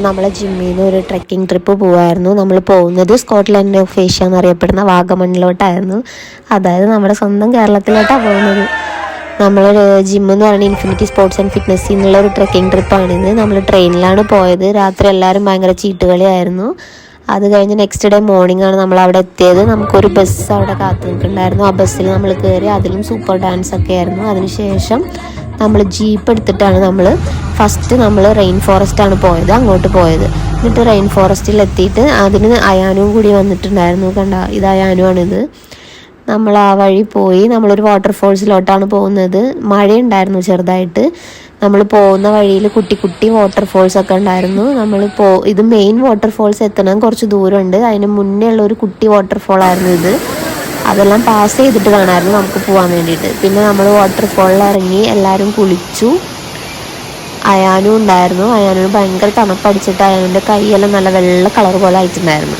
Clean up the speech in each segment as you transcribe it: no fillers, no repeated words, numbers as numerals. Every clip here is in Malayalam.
നമ്മളെ ജിമ്മിൽ നിന്ന് ഒരു ട്രെക്കിംഗ് ട്രിപ്പ് പോവായിരുന്നു. നമ്മൾ പോകുന്നത് സ്കോട്ട്ലൻഡ് ഓഫ് ഏഷ്യ എന്നറിയപ്പെടുന്ന വാഗമണ്ണിലോട്ടായിരുന്നു. അതായത് നമ്മുടെ സ്വന്തം കേരളത്തിലോട്ടാണ് പോകുന്നത്. നമ്മൾ ജിം എന്ന് പറയുന്നത് ഇൻഫിനിറ്റി സ്പോർട്സ് ആൻഡ് ഫിറ്റ്നസ് എന്നുള്ള ഒരു ട്രെക്കിംഗ് ട്രിപ്പാണിത്. നമ്മൾ ട്രെയിനിലാണ് പോയത്. രാത്രി എല്ലാവരും ഭയങ്കര ചീട്ടുകളിയായിരുന്നു. അത് കഴിഞ്ഞ് നെക്സ്റ്റ് ഡേ മോർണിംഗ് ആണ് നമ്മൾ അവിടെ എത്തിയത്. നമുക്കൊരു ബസ് അവിടെ കാത്തു നിൽക്കുന്നുണ്ടായിരുന്നു. ആ ബസ്സിൽ നമ്മൾ കയറി. അതിലും സൂപ്പർ ഡാൻസ് ഒക്കെ ആയിരുന്നു. അതിനുശേഷം നമ്മൾ ജീപ്പ് എടുത്തിട്ടാണ് ഫസ്റ്റ് നമ്മൾ റെയിൻ ഫോറസ്റ്റാണ് പോയത്, അങ്ങോട്ട് പോയത്. എന്നിട്ട് റെയിൻ ഫോറസ്റ്റിൽ എത്തിയിട്ട് അതിന് അയാനും കൂടി വന്നിട്ടുണ്ടായിരുന്നു. കണ്ട, ഇത് അയാനുമാണിത്. നമ്മൾ ആ വഴി പോയി. നമ്മളൊരു വാട്ടർഫോൾസിലോട്ടാണ് പോകുന്നത്. മഴയുണ്ടായിരുന്നു ചെറുതായിട്ട്. നമ്മൾ പോകുന്ന വഴിയിൽ കുട്ടി കുട്ടി വാട്ടർഫോൾസൊക്കെ ഉണ്ടായിരുന്നു. ഇത് മെയിൻ വാട്ടർഫോൾസ് എത്തണം കുറച്ച് ദൂരമുണ്ട്. അതിന് മുന്നേ ഉള്ള ഒരു കുട്ടി വാട്ടർഫോളായിരുന്നു ഇത്. അതെല്ലാം പാസ് ചെയ്തിട്ട് വേണമായിരുന്നു നമുക്ക് പോകാൻ വേണ്ടിയിട്ട്. പിന്നെ നമ്മൾ വാട്ടർഫോളിൽ ഇറങ്ങി, എല്ലാവരും കുളിച്ചു. അയാനും ഉണ്ടായിരുന്നു. അയാനും ഭയങ്കര തണുപ്പടിച്ചിട്ട് അയാനുൻ്റെ കൈയെല്ലാം നല്ല വെള്ള കളർ പോലെ ആയിട്ടുണ്ടായിരുന്നു.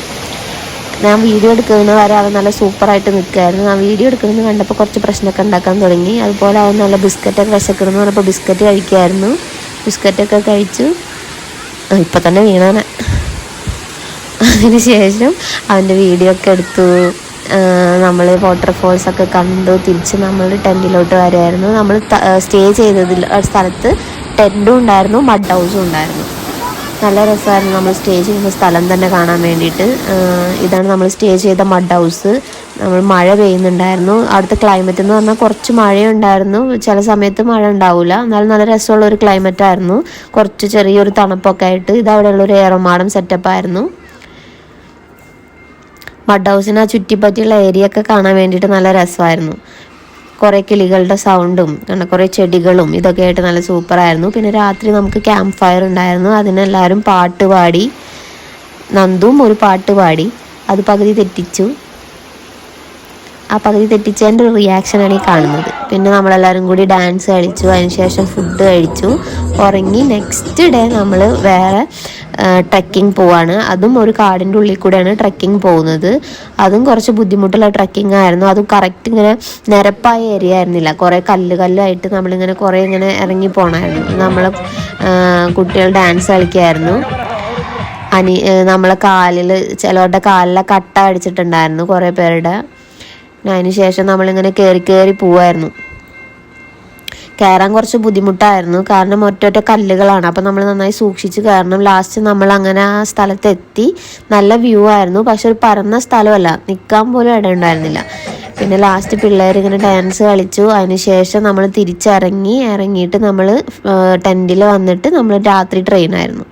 ഞാൻ വീഡിയോ എടുക്കുന്ന വരെ അവൻ നല്ല സൂപ്പറായിട്ട് നിൽക്കുമായിരുന്നു. ഞാൻ വീഡിയോ എടുക്കുന്നത് കണ്ടപ്പോൾ കുറച്ച് പ്രശ്നമൊക്കെ ഉണ്ടാക്കാൻ തുടങ്ങി. അതുപോലെ അവൻ നല്ല ബിസ്ക്കറ്റൊക്കെ വിശക്കണമെന്ന് പറഞ്ഞപ്പോൾ ബിസ്ക്കറ്റ് കഴിക്കുമായിരുന്നു. ബിസ്ക്കറ്റൊക്കെ കഴിച്ചു. ഇപ്പം തന്നെ വീണാണ്. അതിന് ശേഷം അവൻ്റെ വീഡിയോ ഒക്കെ എടുത്തു. നമ്മൾ വാട്ടർഫോൾസൊക്കെ കണ്ടു. തിരിച്ച് നമ്മൾ ടെൻറ്റിലോട്ട് വരുമായിരുന്നു. നമ്മൾ സ്റ്റേ ചെയ്തതിൽ സ്ഥലത്ത് ടെൻറ്റും ഉണ്ടായിരുന്നു, മഡ് ഹൗസും ഉണ്ടായിരുന്നു. നല്ല രസമായിരുന്നു നമ്മൾ സ്റ്റേ ചെയ്യുന്ന സ്ഥലം തന്നെ കാണാൻ വേണ്ടിയിട്ട്. ഇതാണ് നമ്മൾ സ്റ്റേ ചെയ്ത മഡ് ഹൗസ്. മഴ പെയ്യുന്നുണ്ടായിരുന്നു. അവിടുത്തെ ക്ലൈമറ്റ് എന്ന് പറഞ്ഞാൽ കുറച്ച് മഴയുണ്ടായിരുന്നു, ചില സമയത്ത് മഴ ഉണ്ടാവില്ല. എന്നാലും നല്ല രസമുള്ളൊരു ക്ലൈമറ്റായിരുന്നു. കുറച്ച് ചെറിയൊരു തണുപ്പൊക്കെ ആയിട്ട്. ഇതവിടെയുള്ളൊരു ഏറോമാടം സെറ്റപ്പായിരുന്നു. മഡ് ഹൗസിനെ ചുറ്റിപ്പറ്റിയുള്ള ഏരിയ ഒക്കെ കാണാൻ വേണ്ടിയിട്ട് നല്ല രസമായിരുന്നു. കുറേ കിളികളുടെ സൗണ്ടും കുറേ ചെടികളും ഇതൊക്കെ ആയിട്ട് നല്ല സൂപ്പറായിരുന്നു. പിന്നെ രാത്രി നമുക്ക് ക്യാമ്പ് ഫയർ ഉണ്ടായിരുന്നു. അതിനെല്ലാവരും പാട്ട് പാടി. നന്ദും ഒരു പാട്ട് പാടി. അത് പകുതി തെറ്റിച്ചു. ആ പകുതി തെറ്റിച്ചതിൻ്റെ ഒരു റിയാക്ഷനാണ് ഈ കാണുന്നത്. പിന്നെ നമ്മളെല്ലാവരും കൂടി ഡാൻസ് കളിച്ചു. അതിനുശേഷം ഫുഡ് കഴിച്ചു, ഉറങ്ങി. നെക്സ്റ്റ് ഡേ നമ്മൾ വേറെ ട്രെക്കിംഗ് പോവാണ്. അതും ഒരു കാടിൻ്റെ ഉള്ളിൽ കൂടെയാണ് ട്രെക്കിംഗ് പോകുന്നത്. അതും കുറച്ച് ബുദ്ധിമുട്ടുള്ള ട്രെക്കിംഗ് ആയിരുന്നു. അതും കറക്റ്റ് ഇങ്ങനെ നിരപ്പായ ഏരിയ ആയിരുന്നില്ല. കുറേ കല്ലായിട്ട് നമ്മളിങ്ങനെ കുറേ ഇങ്ങനെ ഇറങ്ങി പോകണമായിരുന്നു. കുട്ടികൾ ഡാൻസ് കളിക്കുമായിരുന്നു. നമ്മളെ കാലിൽ ചിലവരുടെ കാലിലെ കട്ട അടിച്ചിട്ടുണ്ടായിരുന്നു കുറേ പേരുടെ. അതിന് ശേഷം നമ്മളിങ്ങനെ കയറി പോവായിരുന്നു. കയറാൻ കുറച്ച് ബുദ്ധിമുട്ടായിരുന്നു, കാരണം ഒറ്റ കല്ലുകളാണ്. അപ്പം നമ്മൾ നന്നായി സൂക്ഷിച്ച് കയറണം. ലാസ്റ്റ് നമ്മൾ അങ്ങനെ ആ സ്ഥലത്തെത്തി. നല്ല വ്യൂ ആയിരുന്നു, പക്ഷെ ഒരു പരന്ന സ്ഥലമല്ല, നിൽക്കാൻ പോലും ഇടയുണ്ടായിരുന്നില്ല. പിന്നെ ലാസ്റ്റ് പിള്ളേർ ഇങ്ങനെ ഡാൻസ് കളിച്ചു. അതിനുശേഷം നമ്മൾ തിരിച്ചിറങ്ങിയിട്ട് നമ്മൾ ടെൻറ്റിൽ വന്നിട്ട് നമ്മൾ രാത്രി ട്രെയിനായിരുന്നു.